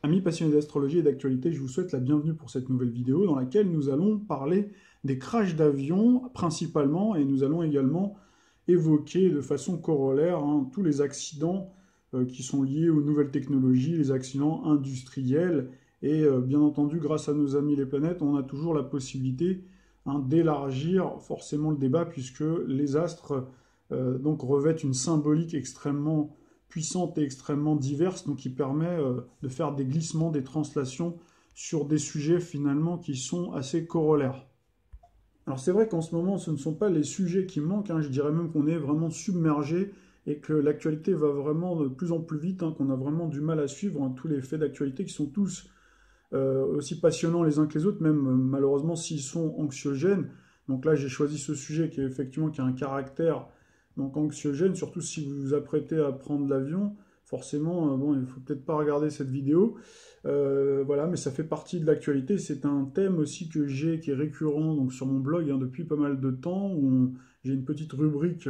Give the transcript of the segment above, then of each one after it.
Amis passionnés d'astrologie et d'actualité, je vous souhaite la bienvenue pour cette nouvelle vidéo dans laquelle nous allons parler des crashs d'avions principalement et nous allons également évoquer de façon corollaire tous les accidents qui sont liés aux nouvelles technologies, les accidents industriels et bien entendu grâce à nos amis les planètes, on a toujours la possibilité d'élargir forcément le débat puisque les astres donc revêtent une symbolique extrêmement puissante et extrêmement diverse, donc qui permet de faire des glissements, des translations sur des sujets finalement qui sont assez corollaires. Alors c'est vrai qu'en ce moment, ce ne sont pas les sujets qui manquent, je dirais même qu'on est vraiment submergé et que l'actualité va vraiment de plus en plus vite, qu'on a vraiment du mal à suivre tous les faits d'actualité qui sont tous aussi passionnants les uns que les autres, même malheureusement s'ils sont anxiogènes. Donc là, j'ai choisi ce sujet qui est effectivement qui a un caractère donc anxiogène, surtout si vous vous apprêtez à prendre l'avion. Forcément, bon, il ne faut peut-être pas regarder cette vidéo. Voilà, mais ça fait partie de l'actualité. C'est un thème aussi que j'ai, qui est récurrent donc, sur mon blog depuis pas mal de temps, où j'ai une petite rubrique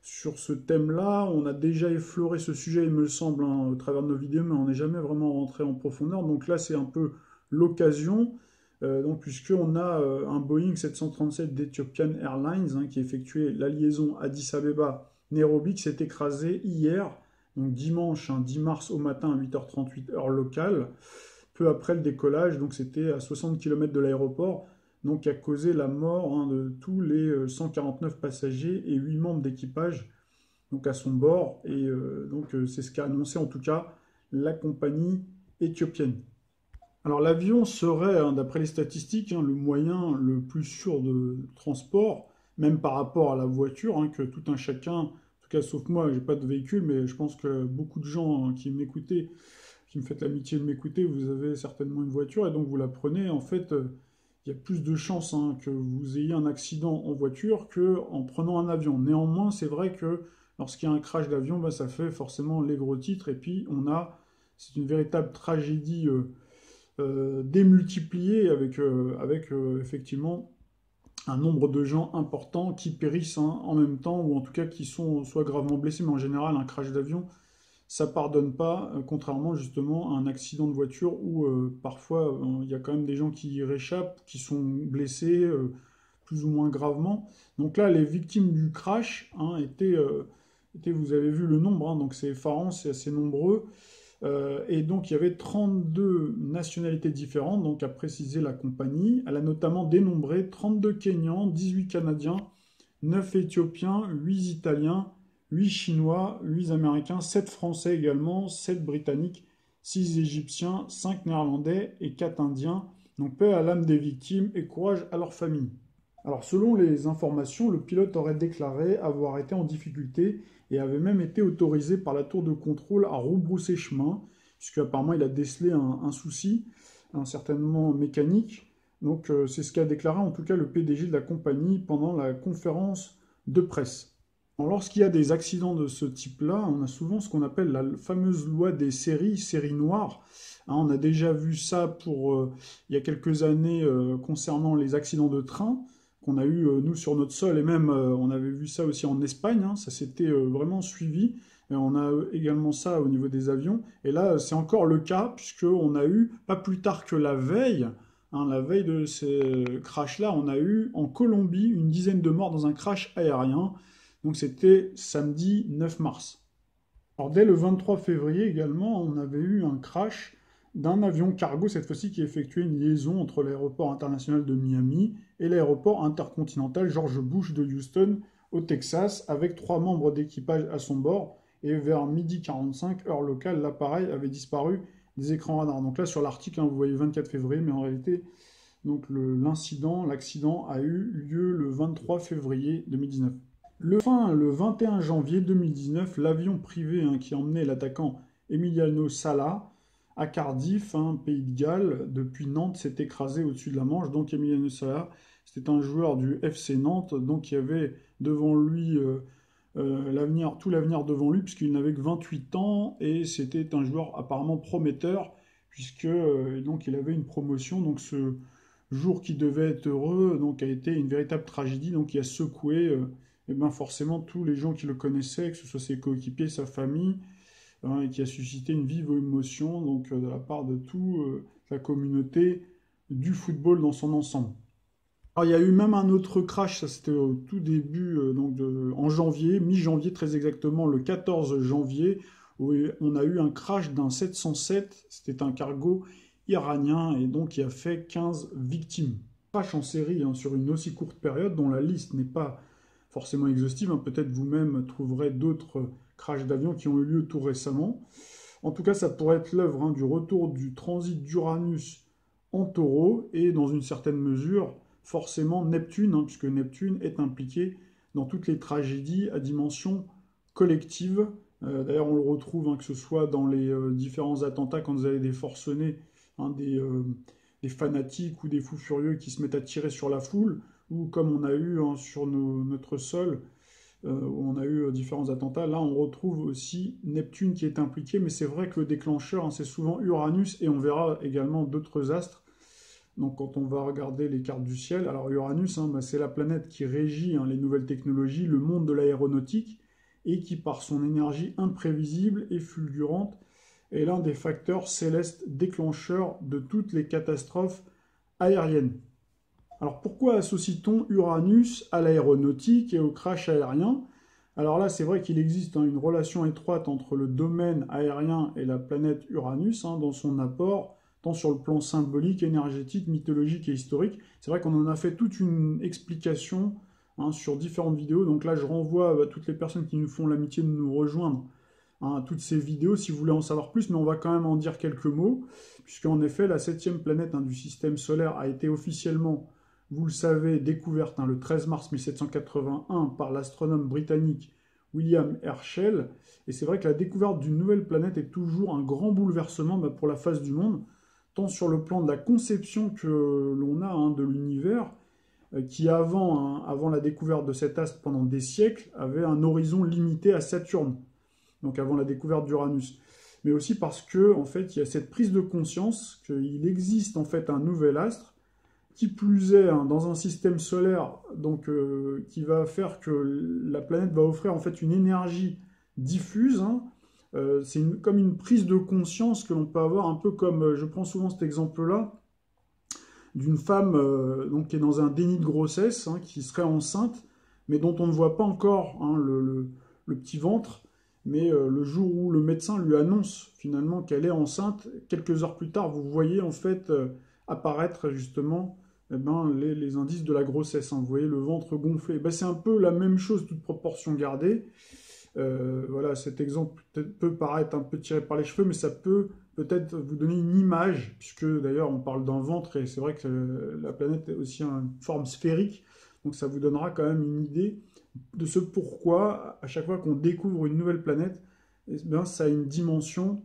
sur ce thème-là. On a déjà effleuré ce sujet, il me semble, au travers de nos vidéos, mais on n'est jamais vraiment rentré en profondeur. Donc là, c'est un peu l'occasion, donc, puisqu'on a un Boeing 737 d'Ethiopian Airlines qui effectuait la liaison Addis Abeba-Nairobi, qui s'est écrasé hier, donc dimanche 10 mars au matin à 8h38 heure locale, peu après le décollage, donc c'était à 60 km de l'aéroport, donc qui a causé la mort de tous les 149 passagers et 8 membres d'équipage donc à son bord, et donc c'est ce qu'a annoncé en tout cas la compagnie éthiopienne. Alors l'avion serait, d'après les statistiques, le moyen le plus sûr de transport, même par rapport à la voiture, que tout un chacun, en tout cas sauf moi, j'ai pas de véhicule, mais je pense que beaucoup de gens qui m'écoutaient, qui me faites l'amitié de m'écouter, vous avez certainement une voiture et donc vous la prenez. En fait, il y a plus de chances que vous ayez un accident en voiture que en prenant un avion. Néanmoins, c'est vrai que lorsqu'il y a un crash d'avion, ça fait forcément les gros titres et puis c'est une véritable tragédie démultiplié avec effectivement un nombre de gens importants qui périssent en même temps, ou en tout cas qui sont soit gravement blessés, mais en général un crash d'avion, ça pardonne pas, contrairement justement à un accident de voiture où parfois il y a quand même des gens qui y réchappent, qui sont blessés plus ou moins gravement. Donc là, les victimes du crash vous avez vu le nombre, donc c'est effarant, c'est assez nombreux. Et donc il y avait 32 nationalités différentes, donc a précisé la compagnie. Elle a notamment dénombré 32 Kenyans, 18 Canadiens, 9 Éthiopiens, 8 Italiens, 8 Chinois, 8 Américains, 7 Français également, 7 Britanniques, 6 Égyptiens, 5 Néerlandais et 4 Indiens. Donc paix à l'âme des victimes et courage à leurs familles. Alors selon les informations, le pilote aurait déclaré avoir été en difficulté et avait même été autorisé par la tour de contrôle à rebrousser chemin, puisque apparemment il a décelé un souci, certainement mécanique. Donc c'est ce qu'a déclaré en tout cas le PDG de la compagnie pendant la conférence de presse. Lorsqu'il y a des accidents de ce type-là, on a souvent ce qu'on appelle la fameuse loi des séries noires. On a déjà vu ça il y a quelques années concernant les accidents de train qu'on a eu nous sur notre sol, et même on avait vu ça aussi en Espagne, ça s'était vraiment suivi. Et on a également ça au niveau des avions. Et là, c'est encore le cas, puisqu'on a eu, pas plus tard que la veille de ces crashs-là, on a eu en Colombie une dizaine de morts dans un crash aérien. Donc c'était samedi 9 mars. Alors dès le 23 février également, on avait eu un crash d'un avion cargo, cette fois-ci qui effectuait une liaison entre l'aéroport international de Miami et l'aéroport intercontinental George Bush de Houston au Texas, avec 3 membres d'équipage à son bord. Et vers midi 45, heure locale, l'appareil avait disparu des écrans radars. Donc là, sur l'article, vous voyez 24 février, mais en réalité, donc l'accident a eu lieu le 23 février 2019. Le 21 janvier 2019, l'avion privé qui emmenait l'attaquant Emiliano Sala à Cardiff, pays de Galles, depuis Nantes, s'est écrasé au-dessus de la Manche. Donc Emiliano Sala, c'était un joueur du FC Nantes, donc qui avait devant lui tout l'avenir devant lui, puisqu'il n'avait que 28 ans, et c'était un joueur apparemment prometteur, puisque donc il avait une promotion. Donc ce jour qui devait être heureux donc, a été une véritable tragédie, donc qui a secoué et ben forcément tous les gens qui le connaissaient, que ce soit ses coéquipiers, sa famille. hein, et qui a suscité une vive émotion donc, de la part de toute la communauté du football dans son ensemble. Alors, il y a eu même un autre crash, ça c'était au tout début, en janvier, mi-janvier très exactement, le 14 janvier, où on a eu un crash d'un 707, c'était un cargo iranien, et donc qui a fait 15 victimes. Crash en série hein, sur une aussi courte période, dont la liste n'est pas forcément exhaustive, hein. Peut-être vous-même trouverez d'autres crashs d'avions qui ont eu lieu tout récemment. En tout cas, ça pourrait être l'œuvre hein, du retour du transit d'Uranus en taureau, et dans une certaine mesure, forcément Neptune, hein, puisque Neptune est impliqué dans toutes les tragédies à dimension collective. D'ailleurs, on le retrouve, hein, que ce soit dans les différents attentats, quand vous avez des forcenés, hein, des fanatiques ou des fous furieux qui se mettent à tirer sur la foule, ou comme on a eu hein, sur notre sol, où on a eu différents attentats. Là, on retrouve aussi Neptune qui est impliqué, mais c'est vrai que le déclencheur, hein, c'est souvent Uranus, et on verra également d'autres astres. Donc, quand on va regarder les cartes du ciel, alors Uranus, hein, bah, c'est la planète qui régit hein, les nouvelles technologies, le monde de l'aéronautique, et qui, par son énergie imprévisible et fulgurante, est l'un des facteurs célestes déclencheurs de toutes les catastrophes aériennes. Alors pourquoi associe-t-on Uranus à l'aéronautique et au crash aérien? Alors là, c'est vrai qu'il existe hein, une relation étroite entre le domaine aérien et la planète Uranus hein, dans son apport, tant sur le plan symbolique, énergétique, mythologique et historique. C'est vrai qu'on en a fait toute une explication hein, sur différentes vidéos. Donc là, je renvoie à toutes les personnes qui nous font l'amitié de nous rejoindre hein, à toutes ces vidéos si vous voulez en savoir plus, mais on va quand même en dire quelques mots, puisqu'en effet, la septième planète hein, du système solaire a été officiellement, vous le savez, découverte hein, le 13 mars 1781 par l'astronome britannique William Herschel. Et c'est vrai que la découverte d'une nouvelle planète est toujours un grand bouleversement bah, pour la face du monde, tant sur le plan de la conception que l'on a hein, de l'univers, qui avant la découverte de cet astre pendant des siècles, avait un horizon limité à Saturne, donc avant la découverte d'Uranus. Mais aussi parce que, en fait, il y a cette prise de conscience qu'il existe en fait un nouvel astre, qui plus est hein, dans un système solaire donc, qui va faire que la planète va offrir en fait une énergie diffuse. Hein. C'est comme une prise de conscience que l'on peut avoir, un peu comme, je prends souvent cet exemple-là, d'une femme donc, qui est dans un déni de grossesse, hein, qui serait enceinte, mais dont on ne voit pas encore hein, le petit ventre. Mais le jour où le médecin lui annonce finalement qu'elle est enceinte, quelques heures plus tard, vous voyez en fait apparaître justement eh ben, les indices de la grossesse. Hein. Vous voyez le ventre gonflé. Ben, c'est un peu la même chose, toute proportion gardée. Voilà, cet exemple peut paraître un peu tiré par les cheveux, mais ça peut peut-être vous donner une image, puisque d'ailleurs on parle d'un ventre, et c'est vrai que la planète est aussi une forme sphérique, donc ça vous donnera quand même une idée de ce pourquoi, à chaque fois qu'on découvre une nouvelle planète, eh bien, ça a une dimension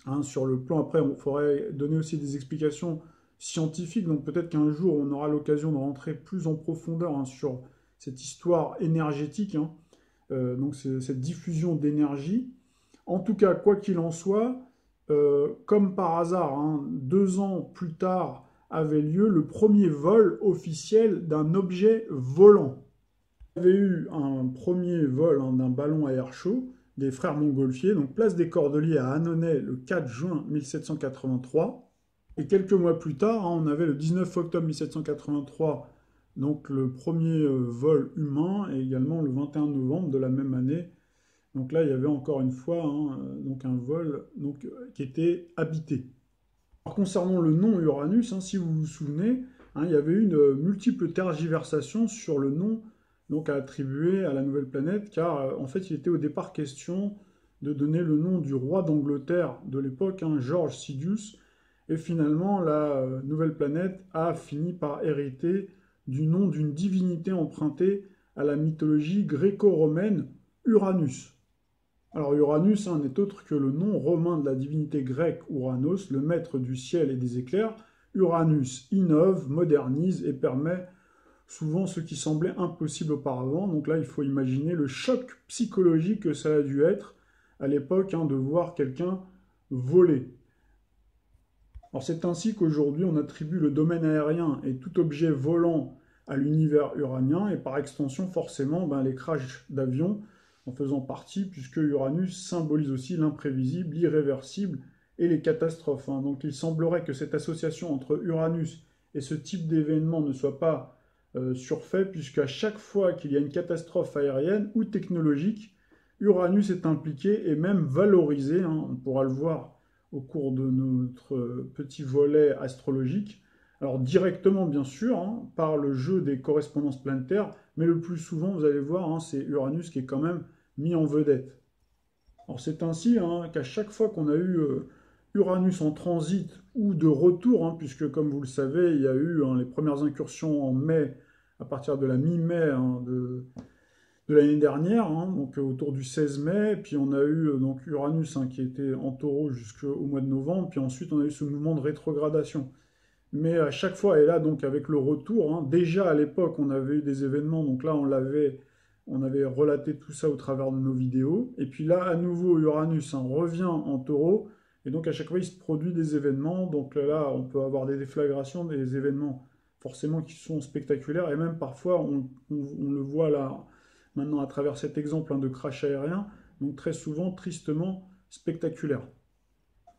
hein, sur le plan. Après, il faudrait donner aussi des explications scientifiques, donc peut-être qu'un jour on aura l'occasion de rentrer plus en profondeur hein, sur cette histoire énergétique, hein, donc cette diffusion d'énergie. En tout cas, quoi qu'il en soit, comme par hasard, hein, 2 ans plus tard avait lieu le premier vol officiel d'un objet volant. Il y avait eu un premier vol hein, d'un ballon à air chaud des frères Montgolfier, donc place des Cordeliers à Annonay le 4 juin 1783. Et quelques mois plus tard, hein, on avait le 19 octobre 1783, donc le premier vol humain, et également le 21 novembre de la même année. Donc là, il y avait encore une fois hein, donc un vol donc, qui était habité. Alors, concernant le nom Uranus, hein, si vous vous souvenez, hein, il y avait eu une multiple tergiversation sur le nom donc, à attribuer à la nouvelle planète, car en fait, il était au départ question de donner le nom du roi d'Angleterre de l'époque, hein, George Sidious, et finalement, la nouvelle planète a fini par hériter du nom d'une divinité empruntée à la mythologie gréco-romaine, Uranus. Alors Uranus hein, n'est autre que le nom romain de la divinité grecque Uranos, le maître du ciel et des éclairs. Uranus innove, modernise et permet souvent ce qui semblait impossible auparavant. Donc là, il faut imaginer le choc psychologique que ça a dû être à l'époque hein, de voir quelqu'un voler. Alors c'est ainsi qu'aujourd'hui on attribue le domaine aérien et tout objet volant à l'univers uranien, et par extension forcément ben, les crashs d'avions en faisant partie, puisque Uranus symbolise aussi l'imprévisible, l'irréversible et les catastrophes, hein. Donc il semblerait que cette association entre Uranus et ce type d'événement ne soit pas surfait, puisqu'à chaque fois qu'il y a une catastrophe aérienne ou technologique, Uranus est impliqué et même valorisé, hein. On pourra le voir au cours de notre petit volet astrologique. Alors directement bien sûr, hein, par le jeu des correspondances planétaires, mais le plus souvent, vous allez voir, hein, c'est Uranus qui est quand même mis en vedette. Alors c'est ainsi, hein, qu'à chaque fois qu'on a eu Uranus en transit ou de retour, hein, puisque comme vous le savez, il y a eu, hein, les premières incursions en mai, à partir de la mi-mai, hein, de l'année dernière, hein, donc autour du 16 mai, puis on a eu donc Uranus, hein, qui était en taureau jusqu'au mois de novembre, puis ensuite on a eu ce mouvement de rétrogradation. Mais à chaque fois, et là donc avec le retour, hein, déjà à l'époque on avait eu des événements, donc là on avait relaté tout ça au travers de nos vidéos, et puis là à nouveau Uranus, hein, revient en taureau, et donc à chaque fois il se produit des événements, donc là on peut avoir des déflagrations, des événements forcément qui sont spectaculaires, et même parfois on le voit là maintenant à travers cet exemple, hein, de crash aérien, donc très souvent tristement spectaculaire.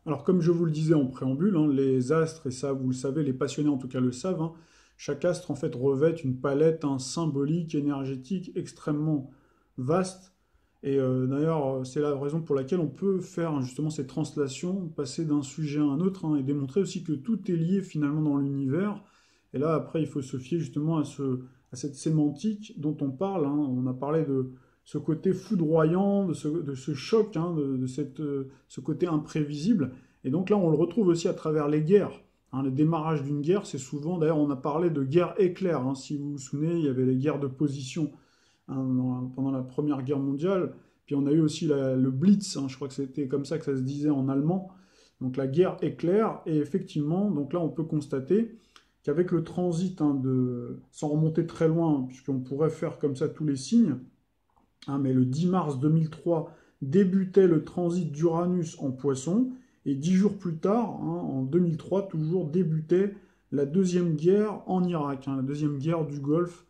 Alors comme je vous le disais en préambule, hein, les astres, et ça vous le savez, les passionnés en tout cas le savent, hein, chaque astre en fait revêt une palette, hein, symbolique, énergétique extrêmement vaste. Et d'ailleurs, c'est la raison pour laquelle on peut faire, hein, justement ces translations, passer d'un sujet à un autre, hein, et démontrer aussi que tout est lié finalement dans l'univers. Et là, après, il faut se fier justement à cette sémantique dont on parle, hein. On a parlé de ce côté foudroyant, de ce choc, hein, ce côté imprévisible. Et donc là, on le retrouve aussi à travers les guerres, hein. Le démarrage d'une guerre, c'est souvent, d'ailleurs, on a parlé de guerre éclair, hein. Si vous vous souvenez, il y avait les guerres de position, hein, pendant la Première Guerre mondiale. Puis on a eu aussi le Blitz, hein, je crois que c'était comme ça que ça se disait en allemand. Donc la guerre éclair. Et effectivement, donc là, on peut constater qu'avec le transit, hein, sans remonter très loin, puisqu'on pourrait faire comme ça tous les signes, hein, mais le 10 mars 2003 débutait le transit d'Uranus en Poisson, et 10 jours plus tard, hein, en 2003, toujours débutait la deuxième guerre en Irak, hein, la deuxième guerre du Golfe,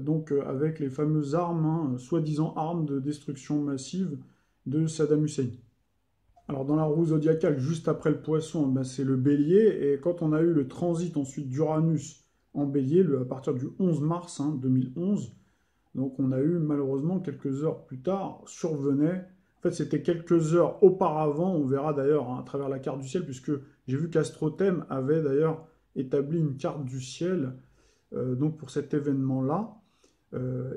donc avec les fameuses armes, hein, soi-disant armes de destruction massive de Saddam Hussein. Alors dans la roue zodiacale, juste après le Poisson, ben, c'est le Bélier, et quand on a eu le transit ensuite d'Uranus en Bélier, à partir du 11 mars, hein, 2011, donc on a eu malheureusement quelques heures plus tard, survenait, en fait c'était quelques heures auparavant, on verra d'ailleurs, hein, à travers la carte du ciel, puisque j'ai vu qu'Astrothème avait d'ailleurs établi une carte du ciel, donc pour cet événement-là,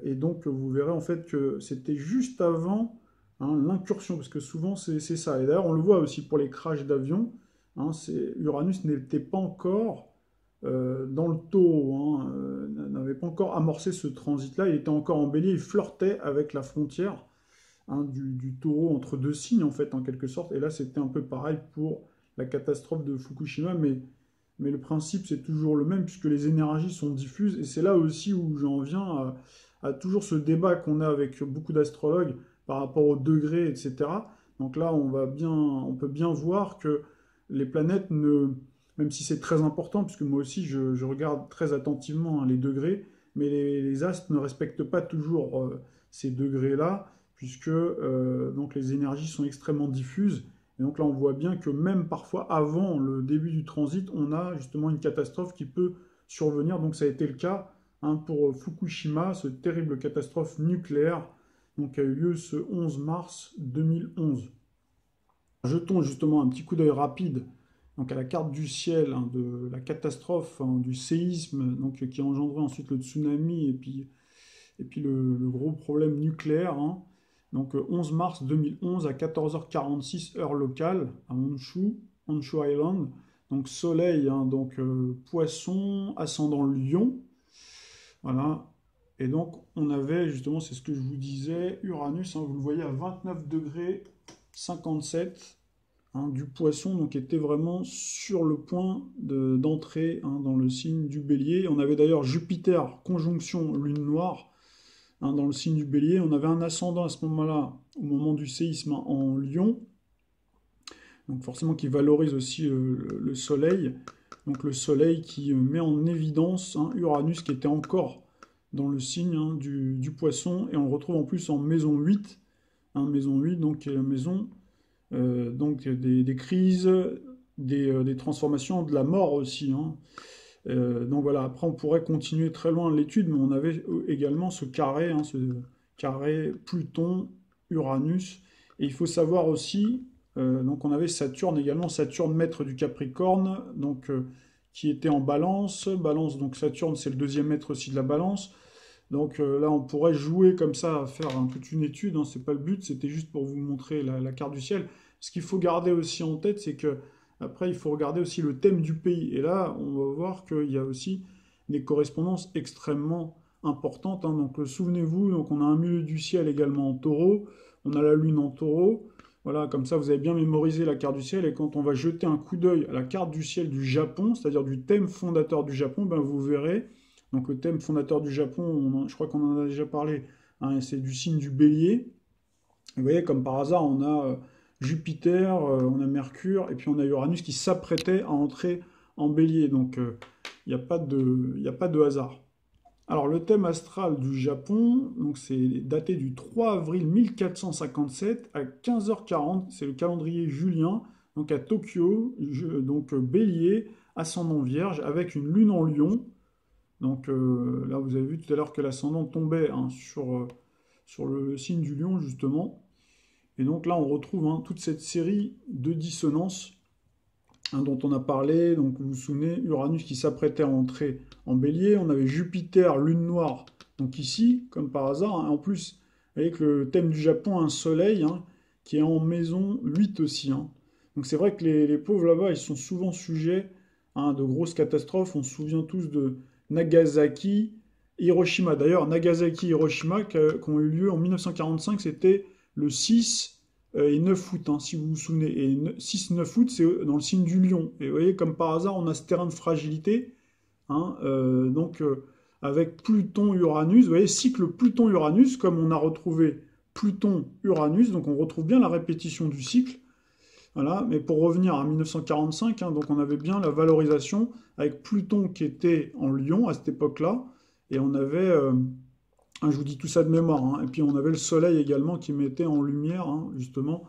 et donc vous verrez en fait que c'était juste avant, hein, l'incursion, parce que souvent c'est ça, et d'ailleurs on le voit aussi pour les crashs d'avions, hein, Uranus n'était pas encore dans le taureau, hein, n'avait pas encore amorcé ce transit-là, il était encore en bélier, il flirtait avec la frontière, hein, du taureau entre deux signes, en fait, en quelque sorte. Et là, c'était un peu pareil pour la catastrophe de Fukushima, mais le principe, c'est toujours le même, puisque les énergies sont diffuses. Et c'est là aussi où j'en viens à toujours ce débat qu'on a avec beaucoup d'astrologues par rapport au degré, etc. Donc là, on peut bien voir que les planètes même si c'est très important, puisque moi aussi je regarde très attentivement, hein, les degrés, mais les astres ne respectent pas toujours ces degrés-là, puisque donc les énergies sont extrêmement diffuses. Et donc là, on voit bien que même parfois, avant le début du transit, on a justement une catastrophe qui peut survenir. Donc ça a été le cas, hein, pour Fukushima, cette terrible catastrophe nucléaire, donc, qui a eu lieu ce 11 mars 2011. Jetons justement un petit coup d'œil rapide, donc à la carte du ciel, hein, de la catastrophe, hein, du séisme, donc, qui a engendré ensuite le tsunami et puis le gros problème nucléaire, hein. Donc 11 mars 2011 à 14h46 heure locale à Honshu Island. Donc soleil, hein, donc poisson, ascendant lion. Voilà. Et donc on avait justement, c'est ce que je vous disais, Uranus, hein, vous le voyez à 29 degrés 57, hein, du Poisson, donc était vraiment sur le point d'entrer, hein, dans le signe du Bélier. On avait d'ailleurs Jupiter conjonction Lune Noire, hein, dans le signe du Bélier. On avait un ascendant à ce moment-là, au moment du séisme, en Lion, donc forcément qui valorise aussi le Soleil. Donc le Soleil qui met en évidence, hein, Uranus qui était encore dans le signe hein, du poisson, et on le retrouve en plus en maison 8, hein, maison 8, donc qui est la maison donc des crises, des transformations, de la mort aussi, hein. Donc voilà, après on pourrait continuer très loin l'étude, mais on avait également ce carré Pluton-Uranus. Et il faut savoir aussi, donc on avait Saturne également, Saturne maître du Capricorne, donc qui était en balance. Balance, donc Saturne c'est le deuxième maître aussi de la balance. Donc là on pourrait jouer comme ça, faire toute une étude, hein, c'est pas le but, c'était juste pour vous montrer la carte du ciel. Ce qu'il faut garder aussi en tête, c'est que après, il faut regarder aussi le thème du pays. Et là, on va voir qu'il y a aussi des correspondances extrêmement importantes, hein. Donc, souvenez-vous, donc on a un milieu du ciel également en taureau. On a la lune en taureau. Voilà, comme ça, vous avez bien mémorisé la carte du ciel. Et quand on va jeter un coup d'œil à la carte du ciel du Japon, c'est-à-dire du thème fondateur du Japon, ben, vous verrez. Donc, le thème fondateur du Japon, je crois qu'on en a déjà parlé, hein, c'est du signe du bélier. Vous voyez, comme par hasard, on a Jupiter, on a Mercure, et puis on a Uranus qui s'apprêtait à entrer en bélier. Donc, il n'y a pas il a pas de hasard. Alors, le thème astral du Japon, donc c'est daté du 3 avril 1457 à 15h40. C'est le calendrier julien, donc à Tokyo, donc bélier, ascendant vierge, avec une lune en lion. Donc là, vous avez vu tout à l'heure que l'ascendant tombait hein, sur le signe du lion, justement. Et donc là, on retrouve hein, toute cette série de dissonances hein, dont on a parlé. Donc vous vous souvenez, Uranus qui s'apprêtait à entrer en bélier. On avait Jupiter, lune noire, donc ici, comme par hasard. Hein. En plus, avec le thème du Japon, un soleil hein, qui est en maison 8 aussi. Hein. Donc c'est vrai que les pauvres là-bas, ils sont souvent sujets à de grosses catastrophes. On se souvient tous de Nagasaki, Hiroshima. D'ailleurs, Nagasaki et Hiroshima qui ont eu lieu en 1945, c'était le 6 et 9 août, hein, si vous vous souvenez. Et 6-9 août, c'est dans le signe du lion. Et vous voyez, comme par hasard, on a ce terrain de fragilité. Hein, avec Pluton-Uranus, vous voyez, cycle Pluton-Uranus, comme on a retrouvé Pluton-Uranus, donc on retrouve bien la répétition du cycle. Voilà, mais pour revenir à 1945, hein, donc on avait bien la valorisation avec Pluton qui était en Lion à cette époque-là, et on avait je vous dis tout ça de mémoire, hein. Et puis on avait le soleil également qui mettait en lumière, hein, justement.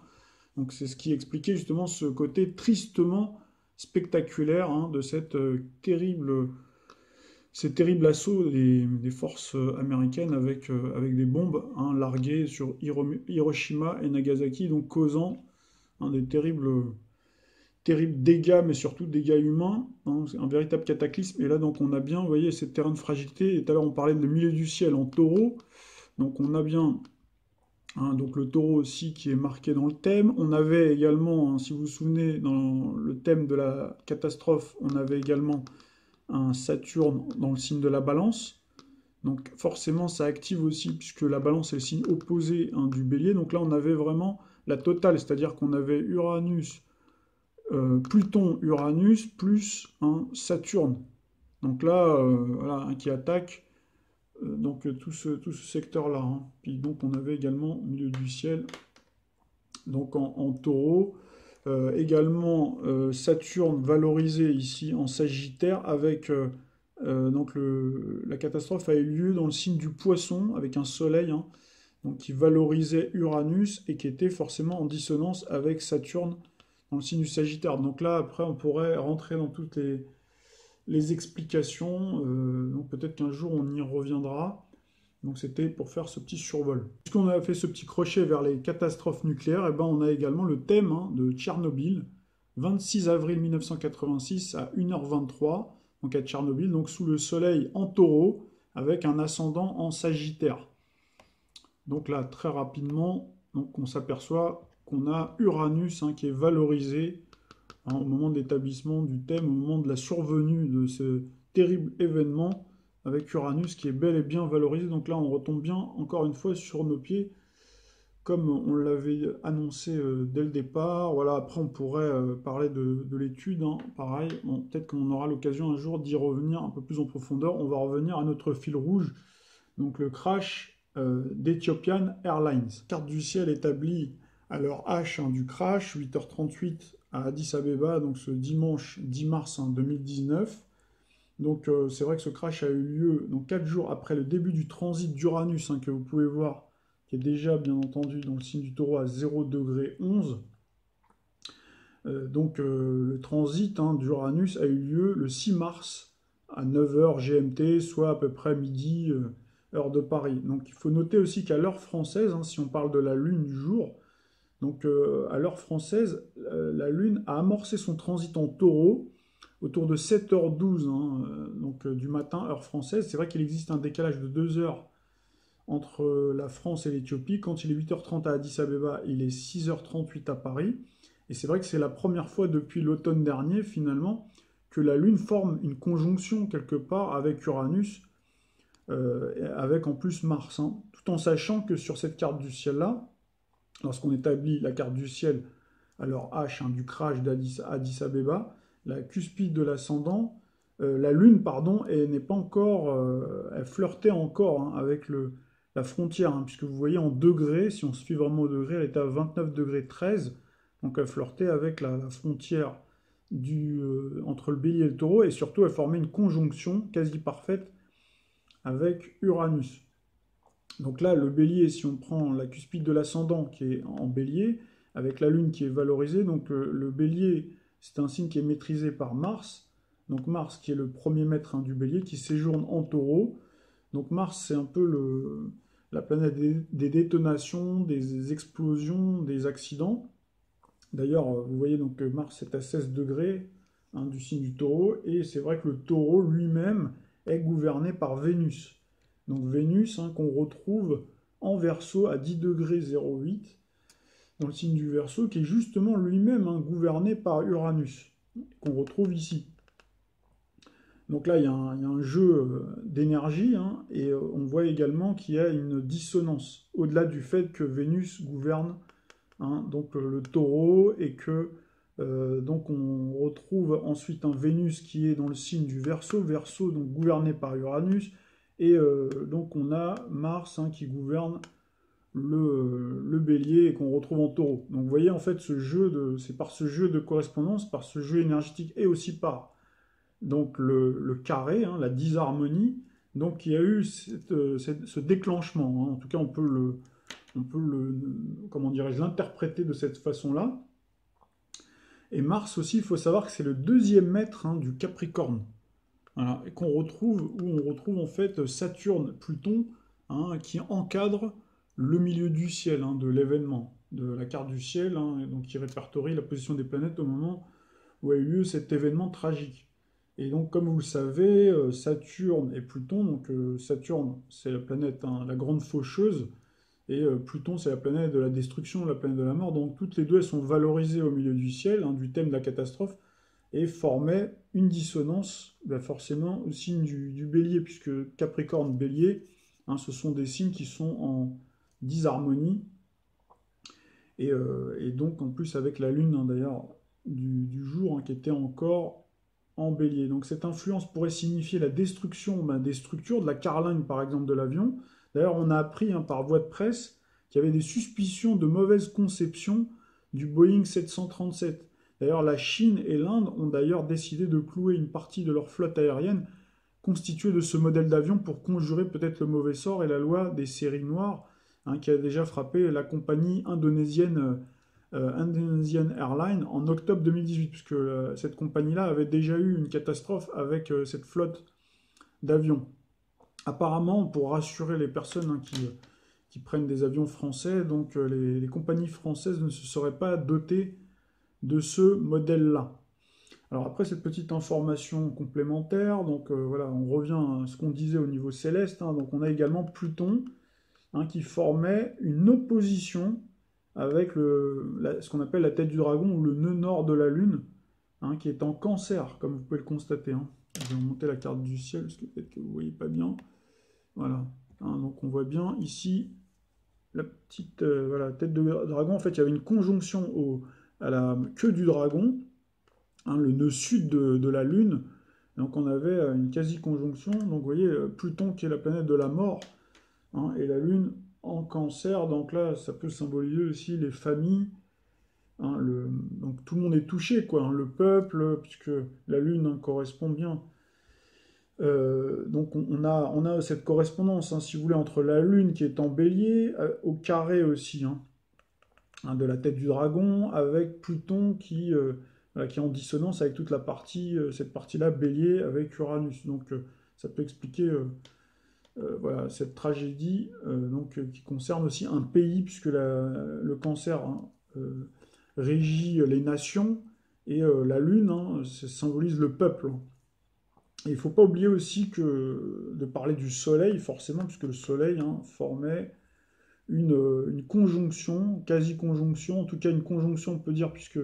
Donc c'est ce qui expliquait justement ce côté tristement spectaculaire hein, de ces terribles assauts des forces américaines avec des bombes hein, larguées sur Hiroshima et Nagasaki, donc causant hein, des terribles dégâts, mais surtout dégâts humains, hein, c'est un véritable cataclysme. Et là, donc, on a bien, vous voyez, ces terrains de fragilité. Et tout à l'heure, on parlait de milieu du ciel en taureau. Donc, on a bien hein, donc le taureau aussi qui est marqué dans le thème. On avait également, hein, si vous vous souvenez, dans le thème de la catastrophe, on avait également un Saturne dans le signe de la balance. Donc, forcément, ça active aussi, puisque la balance est le signe opposé hein, du bélier. Donc là, on avait vraiment la totale, c'est-à-dire qu'on avait Uranus, Pluton-Uranus plus un Saturne. Donc là, voilà, hein, qui attaque donc tout ce secteur-là. Hein. Puis donc on avait également au milieu du ciel, donc en taureau, également Saturne valorisé ici en Sagittaire avec donc la catastrophe a eu lieu dans le signe du Poisson avec un soleil hein, donc qui valorisait Uranus et qui était forcément en dissonance avec Saturne dans le signe du Sagittaire. Donc là, après, on pourrait rentrer dans toutes les explications. Donc peut-être qu'un jour, on y reviendra. Donc c'était pour faire ce petit survol. Puisqu'on a fait ce petit crochet vers les catastrophes nucléaires, et ben on a également le thème hein, de Tchernobyl, 26 avril 1986 à 1h23, donc à Tchernobyl, donc sous le soleil en taureau, avec un ascendant en Sagittaire. Donc là, très rapidement, donc on s'aperçoit qu'on a Uranus hein, qui est valorisé hein, au moment de l'établissement du thème, au moment de la survenue de ce terrible événement, avec Uranus qui est bel et bien valorisé. Donc là, on retombe bien, encore une fois, sur nos pieds, comme on l'avait annoncé dès le départ. Voilà, après, on pourrait parler de l'étude, hein, pareil. Bon, peut-être qu'on aura l'occasion un jour d'y revenir un peu plus en profondeur. On va revenir à notre fil rouge, donc le crash d'Ethiopian Airlines. Carte du ciel établie à l'heure H hein, du crash, 8h38 à Addis Abeba, donc ce dimanche 10 mars hein, 2019. Donc c'est vrai que ce crash a eu lieu donc 4 jours après le début du transit d'Uranus, que vous pouvez voir, qui est déjà bien entendu dans le signe du taureau à 0 degré 11. Le transit d'Uranus a eu lieu le 6 mars à 9 h GMT, soit à peu près midi, heure de Paris. Donc il faut noter aussi qu'à l'heure française, si on parle de la Lune du jour, donc à l'heure française, la Lune a amorcé son transit en taureau autour de 7h12 du matin, heure française. C'est vrai qu'il existe un décalage de 2 heures entre la France et l'Éthiopie. Quand il est 8h30 à Addis Abeba, il est 6h38 à Paris. Et c'est vrai que c'est la première fois depuis l'automne dernier, finalement, que la Lune forme une conjonction quelque part avec Uranus, avec en plus Mars, tout en sachant que sur cette carte du ciel-là, lorsqu'on établit la carte du ciel à l'heure H du crash d'Addis Abeba, la cuspide de l'ascendant, la Lune, pardon, elle n'est pas encore, elle flirtait encore avec la frontière, puisque vous voyez en degrés, si on se fie vraiment au degré, elle était à 29 degrés 13, donc elle flirtait avec la frontière entre le bélier et le taureau, et surtout elle formait une conjonction quasi parfaite avec Uranus. Donc là, le bélier, si on prend la cuspide de l'ascendant qui est en bélier, avec la lune qui est valorisée, donc le bélier, c'est un signe qui est maîtrisé par Mars, donc Mars qui est le premier maître du bélier, qui séjourne en taureau. Donc Mars, c'est un peu la planète des détonations, des explosions, des accidents. D'ailleurs, vous voyez donc que Mars est à 16 degrés du signe du taureau, et c'est vrai que le taureau lui-même est gouverné par Vénus. Donc Vénus, qu'on retrouve en Verseau à 10 degrés 08, dans le signe du Verseau, qui est justement lui-même gouverné par Uranus, qu'on retrouve ici. Donc là, il y a un jeu d'énergie, et on voit également qu'il y a une dissonance, au-delà du fait que Vénus gouverne donc le taureau, et que donc on retrouve ensuite un Vénus qui est dans le signe du Verseau, Verseau donc gouverné par Uranus, et donc on a Mars qui gouverne le bélier et qu'on retrouve en taureau. Donc vous voyez en fait c'est par ce jeu de correspondance, par ce jeu énergétique, et aussi par donc le carré, la disharmonie, donc il y a eu ce déclenchement. En tout cas comment dirais-je, l'interpréter de cette façon-là. Et Mars aussi, il faut savoir que c'est le deuxième maître du Capricorne. Voilà, et où on retrouve en fait Saturne, Pluton, qui encadre le milieu du ciel, de l'événement, de la carte du ciel, et donc qui répertorie la position des planètes au moment où a eu lieu cet événement tragique. Et donc, comme vous le savez, Saturne et Pluton, donc Saturne, c'est la planète, la grande faucheuse, et Pluton, c'est la planète de la destruction, la planète de la mort. Donc toutes les deux, elles sont valorisées au milieu du ciel, du thème de la catastrophe, et formaient une dissonance, forcément au signe du bélier, puisque Capricorne, bélier, ce sont des signes qui sont en disharmonie, et donc en plus avec la lune, d'ailleurs, du jour, qui était encore en bélier. Donc cette influence pourrait signifier la destruction des structures, de la carlingue par exemple de l'avion. D'ailleurs, on a appris par voie de presse qu'il y avait des suspicions de mauvaise conception du Boeing 737. D'ailleurs, la Chine et l'Inde ont d'ailleurs décidé de clouer une partie de leur flotte aérienne constituée de ce modèle d'avion pour conjurer peut-être le mauvais sort et la loi des séries noires, qui a déjà frappé la compagnie indonésienne Indonesian Airlines en octobre 2018, puisque cette compagnie-là avait déjà eu une catastrophe avec cette flotte d'avions. Apparemment, pour rassurer les personnes qui prennent des avions français, donc les compagnies françaises ne se seraient pas dotées de ce modèle-là. Alors après cette petite information complémentaire, donc voilà, on revient à ce qu'on disait au niveau céleste, donc on a également Pluton, qui formait une opposition avec ce qu'on appelle la tête du dragon, ou le nœud nord de la Lune, qui est en Cancer, comme vous pouvez le constater. Je vais remonter la carte du ciel, parce que peut-être que vous ne voyez pas bien. Voilà. Donc on voit bien ici la petite tête de dragon. En fait, il y avait une conjonction à la queue du dragon, le nœud sud de la Lune. Donc on avait une quasi-conjonction. Donc vous voyez, Pluton qui est la planète de la mort, et la Lune en Cancer. Donc là, ça peut symboliser aussi les familles. Donc tout le monde est touché, le peuple, puisque la Lune correspond bien Donc on a cette correspondance, hein, si vous voulez, entre la Lune qui est en bélier, au carré aussi, hein, de la tête du dragon, avec Pluton voilà, qui est en dissonance avec toute la partie, cette partie-là, bélier, avec Uranus. Donc ça peut expliquer voilà, cette tragédie qui concerne aussi un pays, puisque le cancer, hein, régit les nations, et la Lune, hein, ça symbolise le peuple, hein. Et il ne faut pas oublier aussi de parler du Soleil, forcément, puisque le Soleil, hein, formait une conjonction, quasi-conjonction, en tout cas une conjonction, on peut dire, puisque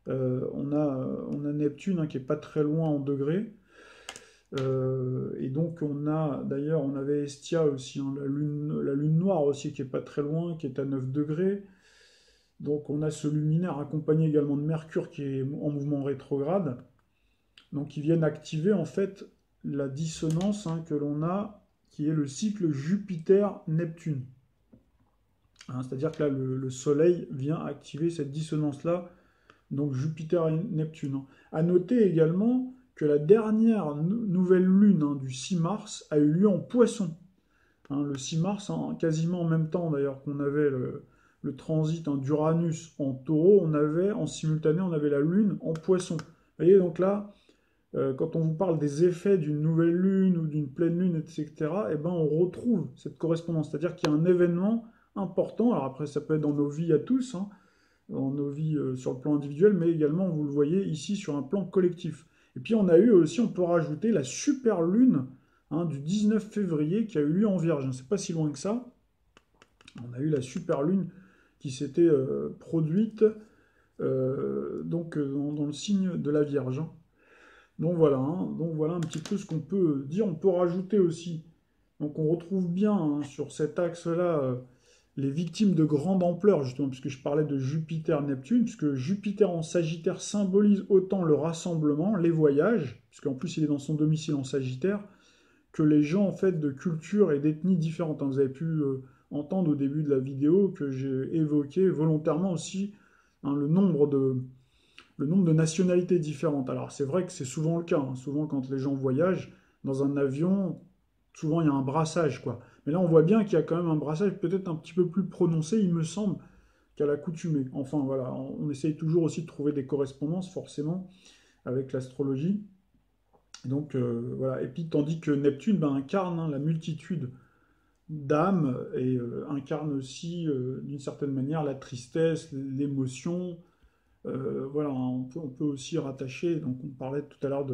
on a Neptune, hein, qui est pas très loin en degrés. Et donc d'ailleurs, on avait Hestia aussi, hein, la lune noire aussi, qui est pas très loin, qui est à 9 degrés. Donc on a ce luminaire accompagné également de Mercure qui est en mouvement rétrograde. Donc ils viennent activer en fait la dissonance, hein, que l'on a, qui est le cycle Jupiter-Neptune. Hein, c'est-à-dire que là, le Soleil vient activer cette dissonance-là, donc Jupiter et Neptune, hein. À noter également que la dernière nouvelle lune, hein, du 6 mars a eu lieu en Poisson. Hein, le 6 mars, hein, quasiment en même temps d'ailleurs qu'on avait le transit, hein, d'Uranus en Taureau, on avait en simultané, on avait la lune en Poisson. Vous voyez, donc là, quand on vous parle des effets d'une nouvelle lune ou d'une pleine lune, etc., eh ben, on retrouve cette correspondance. C'est-à-dire qu'il y a un événement important. Alors après, ça peut être dans nos vies à tous, hein, dans nos vies sur le plan individuel, mais également, vous le voyez ici, sur un plan collectif. Et puis on a eu aussi, on peut rajouter la super lune, hein, du 19 février qui a eu lieu en Vierge. C'est pas si loin que ça. On a eu la super lune qui s'était produite dans le signe de la Vierge, hein. Donc voilà, hein, donc voilà un petit peu ce qu'on peut dire. On peut rajouter aussi, donc on retrouve bien, hein, sur cet axe-là, les victimes de grande ampleur, justement, puisque je parlais de Jupiter-Neptune, puisque Jupiter en Sagittaire symbolise autant le rassemblement, les voyages, puisqu'en plus il est dans son domicile en Sagittaire, que les gens en fait de culture et d'ethnie différentes, hein. Vous avez pu entendre au début de la vidéo que j'ai évoqué volontairement aussi, hein, le nombre de nationalités différentes. Alors c'est vrai que c'est souvent le cas, hein. Souvent quand les gens voyagent dans un avion, souvent il y a un brassage, quoi. Mais là on voit bien qu'il y a quand même un brassage peut-être un petit peu plus prononcé, il me semble, qu'à l'accoutumée. Enfin voilà, on essaye toujours aussi de trouver des correspondances forcément avec l'astrologie. Donc voilà, et puis tandis que Neptune, ben, incarne, hein, la multitude d'âmes et incarne aussi d'une certaine manière la tristesse, l'émotion. Voilà, on peut aussi rattacher, donc on parlait tout à l'heure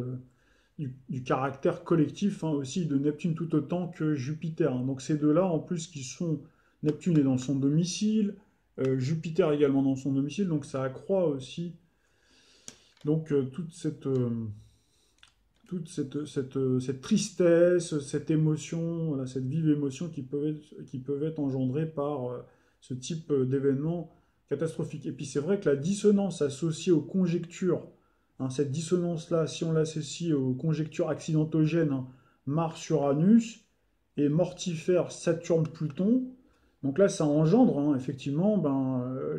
du caractère collectif, hein, aussi de Neptune tout autant que Jupiter, hein. Donc ces deux-là, en plus, Neptune est dans son domicile, Jupiter également dans son domicile, donc ça accroît aussi donc cette tristesse, cette émotion, voilà, cette vive émotion qui peuvent être engendrées par ce type d'événement catastrophique. Et puis c'est vrai que la dissonance associée aux conjectures, hein, cette dissonance-là, si on l'associe aux conjectures accidentogènes, hein, Mars-Uranus et mortifère Saturne-Pluton, donc là ça engendre, hein, effectivement,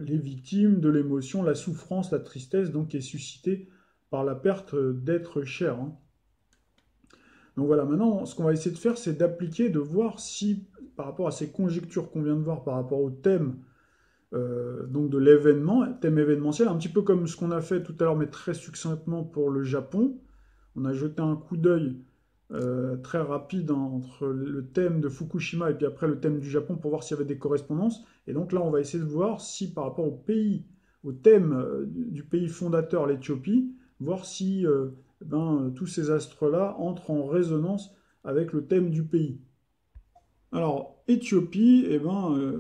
les victimes de l'émotion, la souffrance, la tristesse, donc qui est suscitée par la perte d'êtres chers, hein. Donc voilà, maintenant, ce qu'on va essayer de faire, c'est d'appliquer, de voir si, par rapport à ces conjectures qu'on vient de voir, par rapport au thème donc de l'événement, thème événementiel, un petit peu comme ce qu'on a fait tout à l'heure, mais très succinctement pour le Japon. On a jeté un coup d'œil très rapide, hein, entre le thème de Fukushima et puis après le thème du Japon pour voir s'il y avait des correspondances. Et donc là, on va essayer de voir si par rapport au pays, au thème du pays fondateur, l'Éthiopie, voir si tous ces astres-là entrent en résonance avec le thème du pays. Alors, Éthiopie,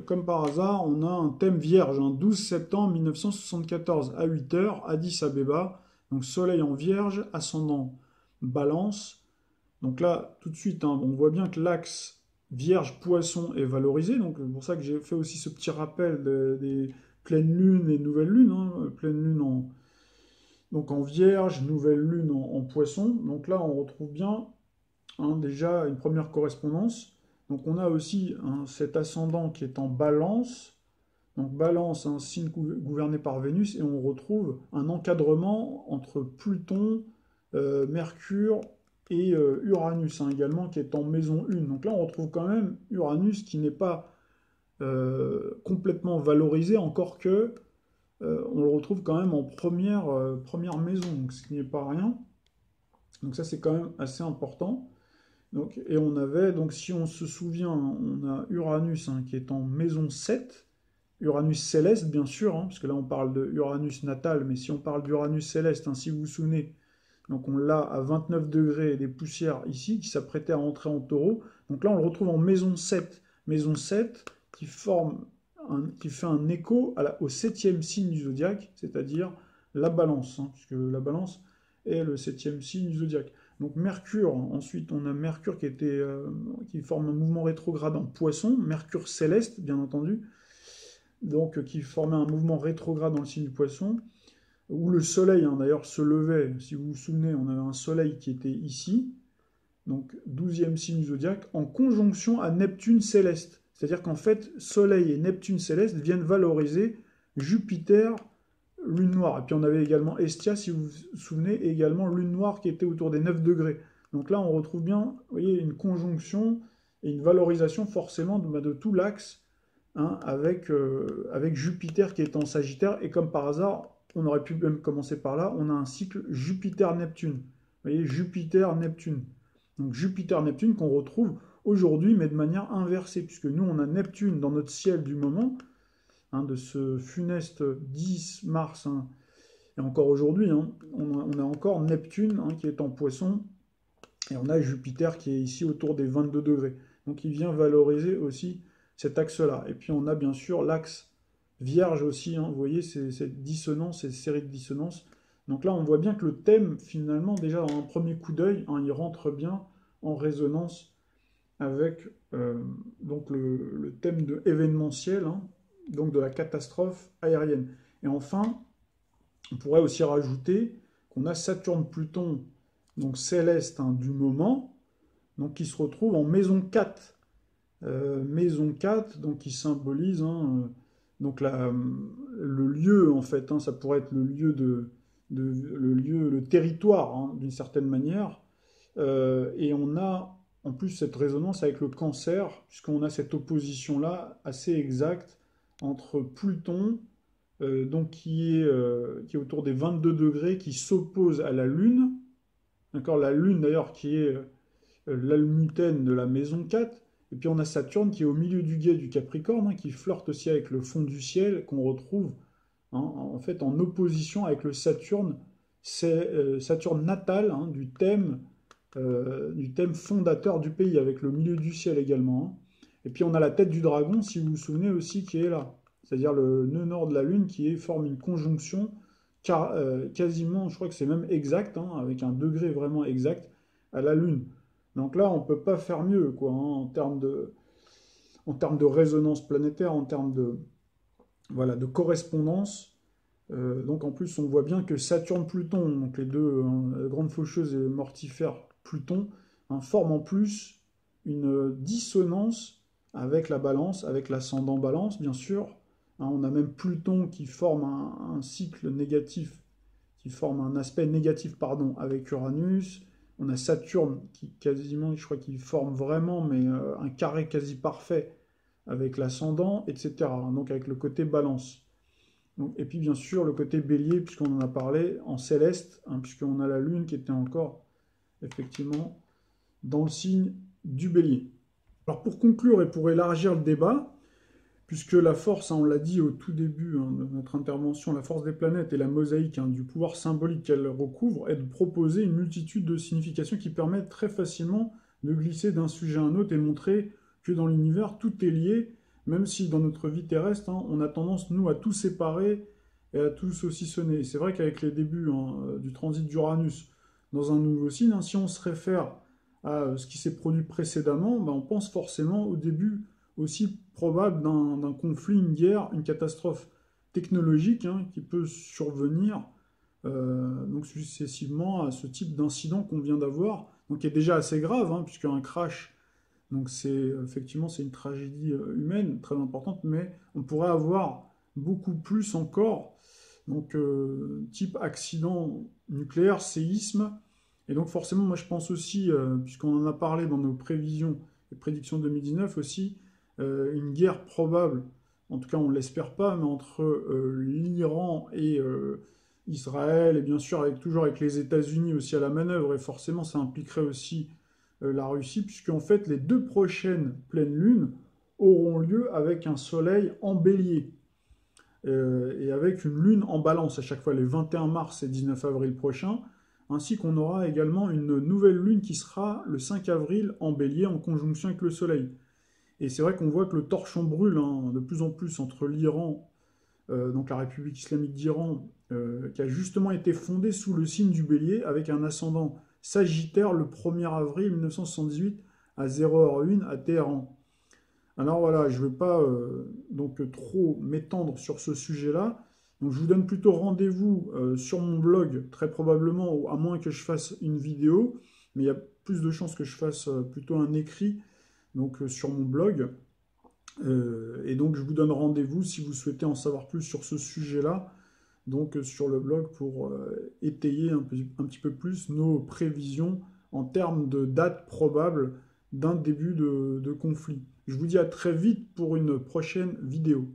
comme par hasard, on a un thème vierge, hein, 12 septembre 1974 à 8 heures, Addis Abeba, donc soleil en vierge, ascendant balance. Donc là, tout de suite, hein, on voit bien que l'axe vierge-poisson est valorisé, donc c'est pour ça que j'ai fait aussi ce petit rappel des pleines lunes et nouvelles lunes, hein, pleine lune donc en vierge, nouvelle lune en poisson. Donc là, on retrouve bien, hein, déjà une première correspondance. Donc on a aussi, hein, cet ascendant qui est en balance. Donc balance, un signe gouverné par Vénus, et on retrouve un encadrement entre Pluton, Mercure et Uranus également, qui est en maison 1. Donc là, on retrouve quand même Uranus qui n'est pas complètement valorisé, encore que on le retrouve quand même en première maison, donc ce qui n'est pas rien. Donc ça, c'est quand même assez important. Donc, et on avait, donc si on se souvient, on a Uranus qui est en maison 7, Uranus céleste bien sûr, parce que là on parle de Uranus natal, mais si on parle d'Uranus céleste, si vous vous souvenez, donc on l'a à 29 degrés et des poussières ici, qui s'apprêtait à entrer en taureau. Donc là on le retrouve en maison 7 qui fait un écho au 7e signe du zodiaque, c'est-à-dire la balance, puisque la balance est le 7e signe du zodiaque. Donc Mercure, ensuite on a Mercure qui forme un mouvement rétrograde en Poisson, Mercure céleste bien entendu, donc qui formait un mouvement rétrograde dans le signe du Poisson, où le Soleil d'ailleurs se levait, si vous vous souvenez, on avait un Soleil qui était ici, donc 12e signe du zodiaque, en conjonction à Neptune céleste. C'est-à-dire qu'en fait, Soleil et Neptune céleste viennent valoriser Jupiter, lune noire. Et puis on avait également Hestia, si vous vous souvenez, et également lune noire qui était autour des 9 degrés. Donc là, on retrouve bien, vous voyez, une conjonction et une valorisation forcément de tout l'axe, avec Jupiter qui est en Sagittaire. Et comme par hasard, on aurait pu même commencer par là, on a un cycle Jupiter-Neptune. Vous voyez, Jupiter-Neptune. Donc Jupiter-Neptune qu'on retrouve aujourd'hui, mais de manière inversée, puisque nous, on a Neptune dans notre ciel du moment, de ce funeste 10 mars, et encore aujourd'hui, on a encore Neptune qui est en Poisson, et on a Jupiter qui est ici autour des 22 degrés. Donc il vient valoriser aussi cet axe-là. Et puis on a bien sûr l'axe Vierge aussi, vous voyez, cette dissonance, cette série de dissonances. Donc là, on voit bien que le thème, finalement, déjà dans un premier coup d'œil, il rentre bien en résonance avec donc le thème de événementiel, donc de la catastrophe aérienne. Et enfin, on pourrait aussi rajouter qu'on a Saturne-Pluton, donc céleste du moment, donc qui se retrouve en maison 4. Maison 4, donc qui symbolise donc le lieu, en fait, ça pourrait être le lieu le territoire, d'une certaine manière. Et on a en plus cette résonance avec le Cancer, puisqu'on a cette opposition-là assez exacte entre Pluton, donc qui est autour des 22 degrés, qui s'oppose à la Lune, d'accord, la Lune d'ailleurs qui est l'almutène de la maison 4, et puis on a Saturne qui est au milieu du guet du Capricorne, qui flirte aussi avec le fond du ciel, qu'on retrouve en fait en opposition avec le Saturne, c'est Saturne natal du thème fondateur du pays, avec le milieu du ciel également. Et puis on a la tête du dragon, si vous vous souvenez aussi, qui est là, c'est-à-dire le nœud nord de la Lune qui forme une conjonction quasiment, je crois que c'est même exact, avec un degré vraiment exact à la Lune. Donc là, on ne peut pas faire mieux, quoi, en termes de résonance planétaire, en termes de correspondance. Donc en plus, on voit bien que Saturne-Pluton, donc les deux, la grande faucheuse et mortifère Pluton, forment en plus une dissonance avec la balance, avec l'ascendant balance, bien sûr. On a même Pluton qui forme un cycle négatif, qui forme un aspect négatif, pardon, avec Uranus. On a Saturne qui quasiment, je crois qu'il forme vraiment, mais un carré quasi parfait avec l'ascendant, etc. Donc avec le côté balance. Donc, et puis bien sûr le côté bélier, puisqu'on en a parlé, en céleste, puisqu'on a la Lune qui était encore effectivement dans le signe du bélier. Alors pour conclure et pour élargir le débat, puisque la force, on l'a dit au tout début de notre intervention, la force des planètes et la mosaïque du pouvoir symbolique qu'elle recouvre est de proposer une multitude de significations qui permettent très facilement de glisser d'un sujet à un autre et montrer que dans l'univers, tout est lié, même si dans notre vie terrestre, on a tendance, nous, à tout séparer et à tout saucissonner. Et c'est vrai qu'avec les débuts du transit d'Uranus dans un nouveau signe, si on se réfère à ce qui s'est produit précédemment, on pense forcément au début aussi probable d'un conflit, une guerre, une catastrophe technologique qui peut survenir donc successivement à ce type d'incident qu'on vient d'avoir, donc qui est déjà assez grave, puisqu'un crash, donc effectivement c'est une tragédie humaine très importante, mais on pourrait avoir beaucoup plus encore, donc type accident nucléaire, séisme, Et donc forcément, moi je pense aussi, puisqu'on en a parlé dans nos prévisions et prédictions 2019 aussi, une guerre probable, en tout cas on ne l'espère pas, mais entre l'Iran et Israël, et bien sûr toujours avec les États-Unis aussi à la manœuvre, et forcément ça impliquerait aussi la Russie, puisqu'en fait les deux prochaines pleines lunes auront lieu avec un soleil en bélier. Et avec une lune en balance à chaque fois, les 21 mars et 19 avril prochains, ainsi qu'on aura également une nouvelle lune qui sera le 5 avril en bélier en conjonction avec le soleil. Et c'est vrai qu'on voit que le torchon brûle hein, de plus en plus entre l'Iran, donc la République islamique d'Iran, qui a justement été fondée sous le signe du bélier, avec un ascendant sagittaire le 1er avril 1978 à 0h01 à Téhéran. Alors voilà, je ne vais pas donc trop m'étendre sur ce sujet-là. Donc je vous donne plutôt rendez-vous sur mon blog, très probablement, à moins que je fasse une vidéo, mais il y a plus de chances que je fasse plutôt un écrit donc sur mon blog. Et donc je vous donne rendez-vous si vous souhaitez en savoir plus sur ce sujet-là, donc sur le blog pour étayer un petit peu plus nos prévisions en termes de date probable d'un début de conflit. Je vous dis à très vite pour une prochaine vidéo.